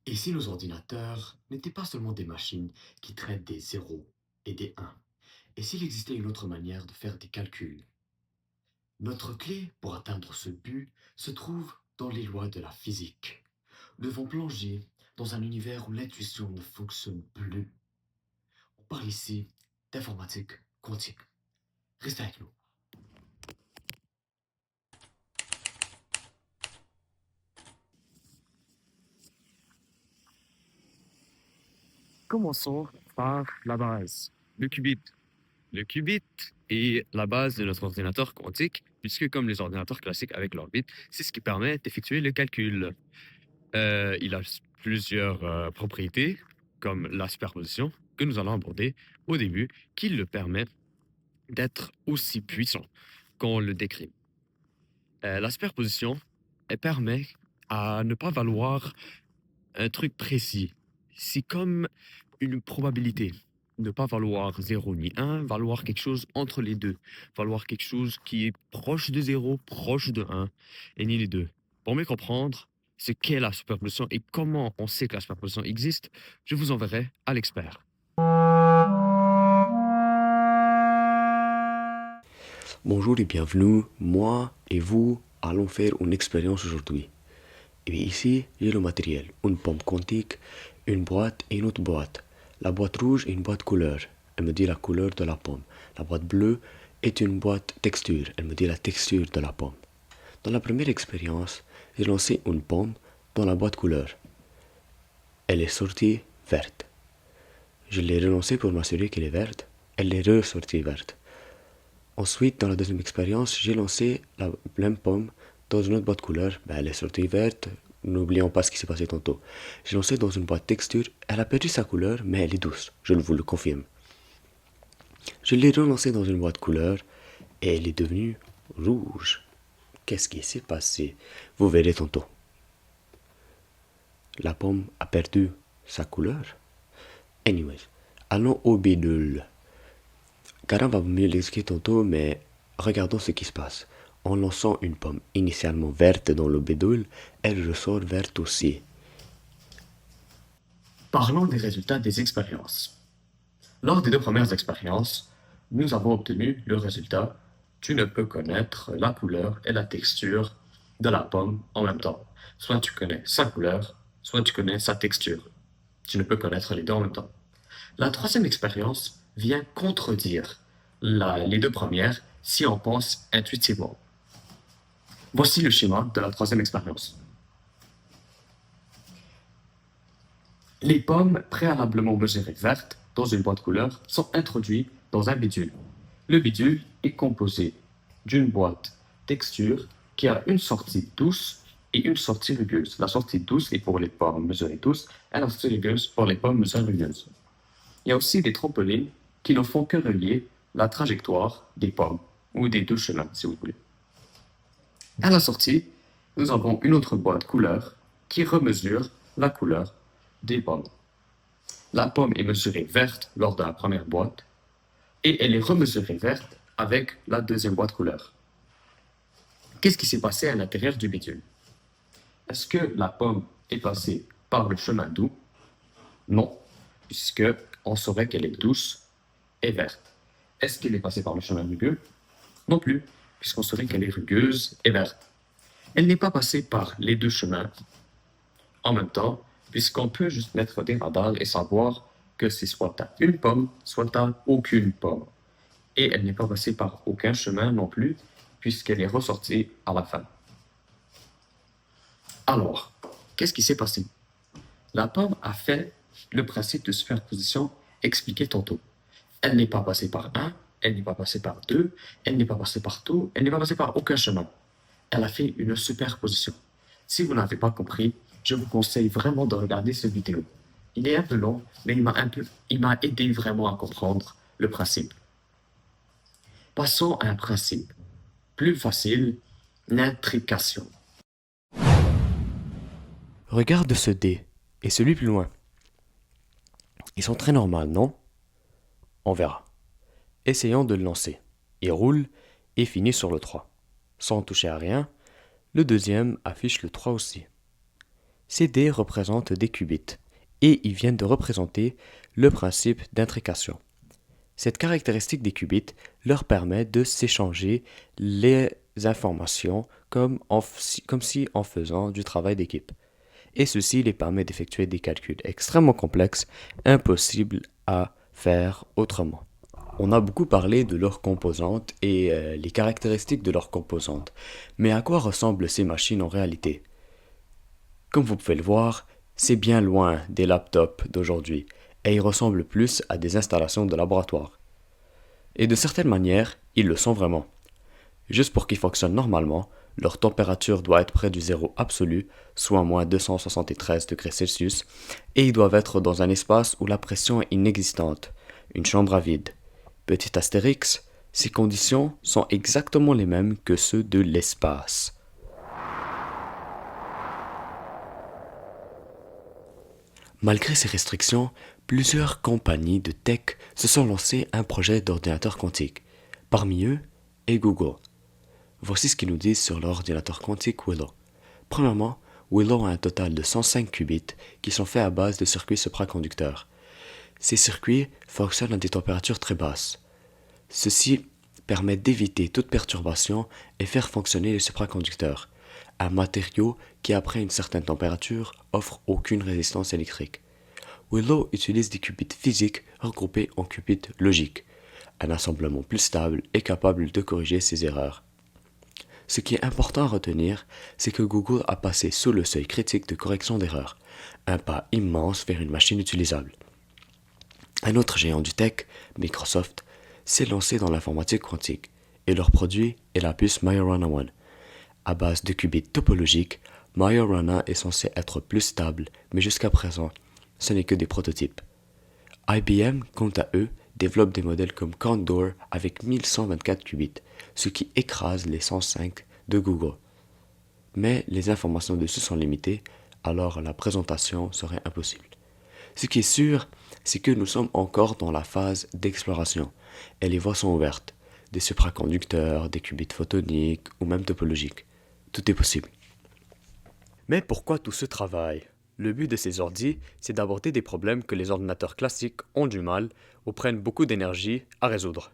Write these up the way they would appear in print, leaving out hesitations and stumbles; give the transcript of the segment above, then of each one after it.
Et si nos ordinateurs n'étaient pas seulement des machines qui traitent des zéros et des 1? Et s'il existait une autre manière de faire des calculs? Notre clé pour atteindre ce but se trouve dans les lois de la physique. Nous devons plonger dans un univers où l'intuition ne fonctionne plus. On parle ici d'informatique quantique. Restez avec nous. Commençons par la base, le qubit. Le qubit est la base de notre ordinateur quantique, puisque comme les ordinateurs classiques avec leur bit, c'est ce qui permet d'effectuer le calcul. Il a plusieurs propriétés, comme la superposition, que nous allons aborder au début, qui le permet d'être aussi puissant qu'on le décrit. La superposition, elle permet à ne pas valoir un truc précis. C'est comme une probabilité. Ne pas valoir 0 ni 1, valoir quelque chose entre les deux. Valoir quelque chose qui est proche de 0, proche de 1, et ni les deux. Pour mieux comprendre ce qu'est la superposition et comment on sait que la superposition existe, je vous enverrai à l'expert. Bonjour et bienvenue. Moi et vous allons faire une expérience aujourd'hui. Et bien ici, j'ai le matériel. Une pomme quantique, une boîte et une autre boîte. La boîte rouge est une boîte couleur. Elle me dit la couleur de la pomme. La boîte bleue est une boîte texture. Elle me dit la texture de la pomme. Dans la première expérience, j'ai lancé une pomme dans la boîte couleur. Elle est sortie verte. Je l'ai relancée pour m'assurer qu'elle est verte. Elle est ressortie verte. Ensuite, dans la deuxième expérience, j'ai lancé la même pomme dans une autre boîte couleur. Elle est sortie verte. N'oublions pas ce qui s'est passé tantôt. J'ai lancé dans une boîte texture. Elle a perdu sa couleur, mais elle est douce. Je vous le confirme. Je l'ai relancée dans une boîte couleur et elle est devenue rouge. Qu'est-ce qui s'est passé? Vous verrez tantôt. La pomme a perdu sa couleur. Anyways, allons au bidule. Karam va mieux l'expliquer tantôt, mais regardons ce qui se passe. En lançant une pomme initialement verte dans le bédoule, elle ressort verte aussi. Parlons des résultats des expériences. Lors des deux premières expériences, nous avons obtenu le résultat: tu ne peux connaître la couleur et la texture de la pomme en même temps. Soit tu connais sa couleur, soit tu connais sa texture. Tu ne peux connaître les deux en même temps. La troisième expérience vient contredire les deux premières si on pense intuitivement. Voici le schéma de la troisième expérience. Les pommes préalablement mesurées vertes dans une boîte couleur sont introduites dans un bidule. Le bidule est composé d'une boîte texture qui a une sortie douce et une sortie rugueuse. La sortie douce est pour les pommes mesurées douces et la sortie rugueuse pour les pommes mesurées rugueuses. Il y a aussi des trampolines qui ne font que relier la trajectoire des pommes ou des deux chemins, si vous voulez. À la sortie, nous avons une autre boîte couleur qui remesure la couleur des pommes. La pomme est mesurée verte lors de la première boîte et elle est remesurée verte avec la deuxième boîte couleur. Qu'est-ce qui s'est passé à l'intérieur du bidule? Est-ce que la pomme est passée par le chemin doux? Non, puisque on saurait qu'elle est douce et verte. Est-ce qu'elle est passée par le chemin rugueux? Non plus, puisqu'on saurait qu'elle est rugueuse et verte. Elle n'est pas passée par les deux chemins en même temps, puisqu'on peut juste mettre des radars et savoir que c'est soit à une pomme, soit à aucune pomme. Et elle n'est pas passée par aucun chemin non plus, puisqu'elle est ressortie à la fin. Alors, qu'est-ce qui s'est passé? La pomme a fait le principe de superposition expliqué tantôt. Elle n'est pas passée par un, elle n'est pas passée par deux, elle n'est pas passée par tout, elle n'est pas passée par aucun chemin. Elle a fait une superposition. Si vous n'avez pas compris, je vous conseille vraiment de regarder cette vidéo. Il est un peu long, mais il m'a aidé vraiment à comprendre le principe. Passons à un principe plus facile, l'intrication. Regarde ce dé et celui plus loin. Ils sont très normaux, non? On verra. Essayons de le lancer. Il roule et finit sur le 3. Sans toucher à rien, le deuxième affiche le 3 aussi. Ces dés représentent des qubits et ils viennent de représenter le principe d'intrication. Cette caractéristique des qubits leur permet de s'échanger les informations comme si en faisant du travail d'équipe. Et ceci les permet d'effectuer des calculs extrêmement complexes, impossibles à faire autrement. On a beaucoup parlé de leurs composantes et les caractéristiques de leurs composantes, mais à quoi ressemblent ces machines en réalité? Comme vous pouvez le voir, c'est bien loin des laptops d'aujourd'hui, et ils ressemblent plus à des installations de laboratoire. Et de certaines manières, ils le sont vraiment. Juste pour qu'ils fonctionnent normalement, leur température doit être près du zéro absolu, soit moins 273 degrés Celsius, et ils doivent être dans un espace où la pression est inexistante, une chambre à vide. Petit astérix, ces conditions sont exactement les mêmes que ceux de l'espace. Malgré ces restrictions, plusieurs compagnies de tech se sont lancées un projet d'ordinateur quantique. Parmi eux est Google. Voici ce qu'ils nous disent sur l'ordinateur quantique Willow. Premièrement, Willow a un total de 105 qubits qui sont faits à base de circuits supraconducteurs. Ces circuits fonctionnent à des températures très basses. Ceci permet d'éviter toute perturbation et faire fonctionner les supraconducteurs, un matériau qui après une certaine température offre aucune résistance électrique. Willow utilise des qubits physiques regroupés en qubits logiques, un assemblement plus stable et capable de corriger ces erreurs. Ce qui est important à retenir, c'est que Google a passé sous le seuil critique de correction d'erreurs, un pas immense vers une machine utilisable. Un autre géant du tech, Microsoft, s'est lancé dans l'informatique quantique, et leur produit est la puce Majorana 1. À base de qubits topologiques, Majorana est censé être plus stable, mais jusqu'à présent, ce n'est que des prototypes. IBM, quant à eux, développe des modèles comme Condor avec 1124 qubits, ce qui écrase les 105 de Google. Mais les informations dessus sont limitées, alors la présentation serait impossible. Ce qui est sûr, c'est que nous sommes encore dans la phase d'exploration, et les voies sont ouvertes. Des supraconducteurs, des qubits photoniques ou même topologiques. Tout est possible. Mais pourquoi tout ce travail? Le but de ces ordis, c'est d'aborder des problèmes que les ordinateurs classiques ont du mal ou prennent beaucoup d'énergie à résoudre.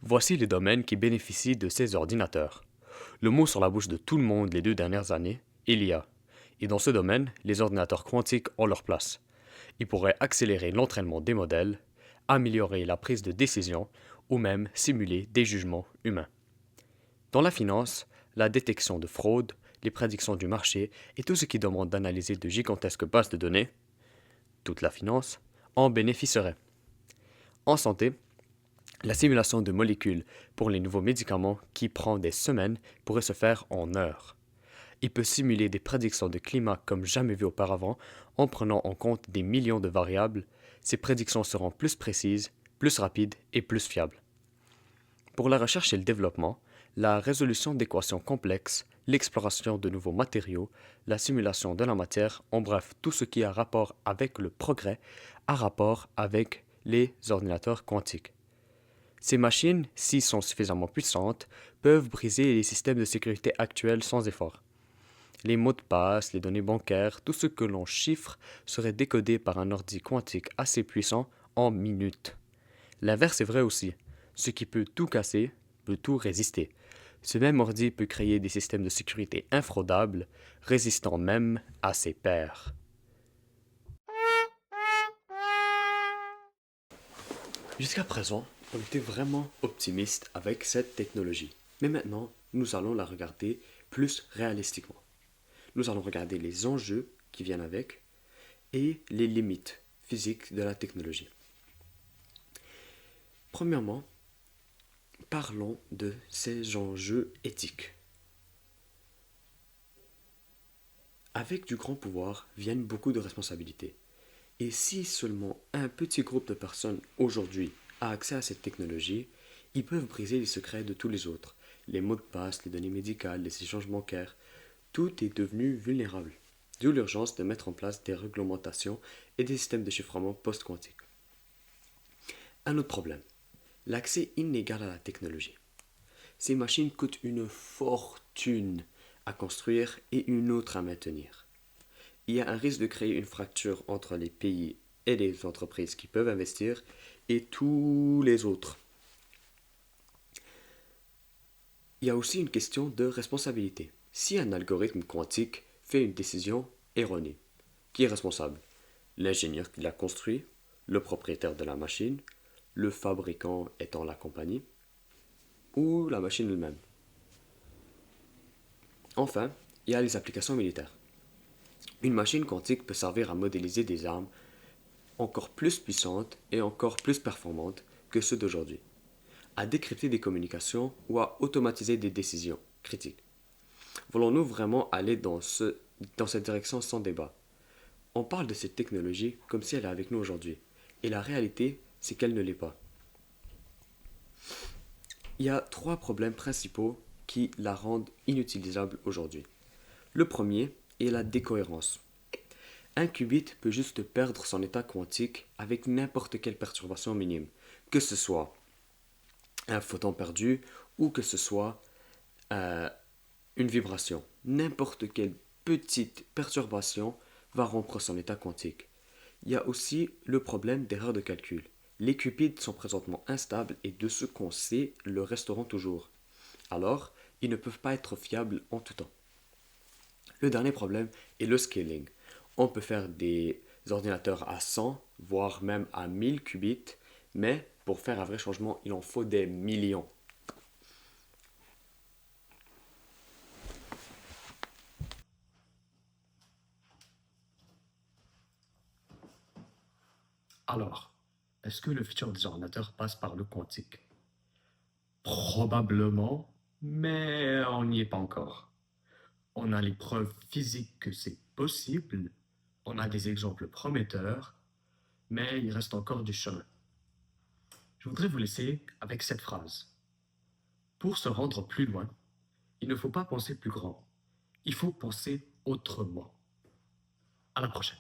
Voici les domaines qui bénéficient de ces ordinateurs. Le mot sur la bouche de tout le monde les 2 dernières années, l'IA. Et dans ce domaine, les ordinateurs quantiques ont leur place. Ils pourraient accélérer l'entraînement des modèles, améliorer la prise de décision ou même simuler des jugements humains. Dans la finance, la détection de fraude, les prédictions du marché et tout ce qui demande d'analyser de gigantesques bases de données, toute la finance, en bénéficierait. En santé, la simulation de molécules pour les nouveaux médicaments qui prend des semaines pourrait se faire en heures. Il peut simuler des prédictions de climat comme jamais vu auparavant en prenant en compte des millions de variables. Ces prédictions seront plus précises, plus rapides et plus fiables. Pour la recherche et le développement, la résolution d'équations complexes, l'exploration de nouveaux matériaux, la simulation de la matière, en bref, tout ce qui a rapport avec le progrès, a rapport avec les ordinateurs quantiques. Ces machines, s'ils sont suffisamment puissantes, peuvent briser les systèmes de sécurité actuels sans effort. Les mots de passe, les données bancaires, tout ce que l'on chiffre serait décodé par un ordi quantique assez puissant en minutes. L'inverse est vrai aussi. Ce qui peut tout casser, peut tout résister. Ce même ordi peut créer des systèmes de sécurité infraudables, résistant même à ses pairs. Jusqu'à présent, on était vraiment optimiste avec cette technologie. Mais maintenant, nous allons la regarder plus réalistiquement. Nous allons regarder les enjeux qui viennent avec et les limites physiques de la technologie. Premièrement, parlons de ces enjeux éthiques. Avec du grand pouvoir viennent beaucoup de responsabilités. Et si seulement un petit groupe de personnes aujourd'hui a accès à cette technologie, ils peuvent briser les secrets de tous les autres. Les mots de passe, les données médicales, les échanges bancaires, tout est devenu vulnérable. D'où l'urgence de mettre en place des réglementations et des systèmes de chiffrement post-quantique. Un autre problème, l'accès inégal à la technologie. Ces machines coûtent une fortune à construire et une autre à maintenir. il y a un risque de créer une fracture entre les pays et les entreprises qui peuvent investir et tous les autres. Il y a aussi une question de responsabilité. Si un algorithme quantique fait une décision erronée, qui est responsable? L'ingénieur qui l'a construit, le propriétaire de la machine, le fabricant étant la compagnie, ou la machine elle-même. Enfin, il y a les applications militaires. Une machine quantique peut servir à modéliser des armes encore plus puissantes et encore plus performantes que ceux d'aujourd'hui, à décrypter des communications ou à automatiser des décisions critiques. Voulons-nous vraiment aller dans cette direction sans débat? On parle de cette technologie comme si elle est avec nous aujourd'hui, et la réalité, c'est qu'elle ne l'est pas. Il y a trois problèmes principaux qui la rendent inutilisable aujourd'hui. Le premier est la décohérence. Un qubit peut juste perdre son état quantique avec n'importe quelle perturbation minime, que ce soit un photon perdu ou que ce soit une vibration. N'importe quelle petite perturbation va rompre son état quantique. Il y a aussi le problème d'erreur de calcul. Les qubits sont présentement instables et de ce qu'on sait, le resteront toujours. Alors, ils ne peuvent pas être fiables en tout temps. Le dernier problème est le scaling. On peut faire des ordinateurs à 100, voire même à 1000 qubits, mais pour faire un vrai changement, il en faut des millions. Alors, est-ce que le futur des ordinateurs passe par le quantique? Probablement, mais on n'y est pas encore. On a les preuves physiques que c'est possible, on a des exemples prometteurs, mais il reste encore du chemin. Je voudrais vous laisser avec cette phrase. Pour se rendre plus loin, il ne faut pas penser plus grand, il faut penser autrement. À la prochaine.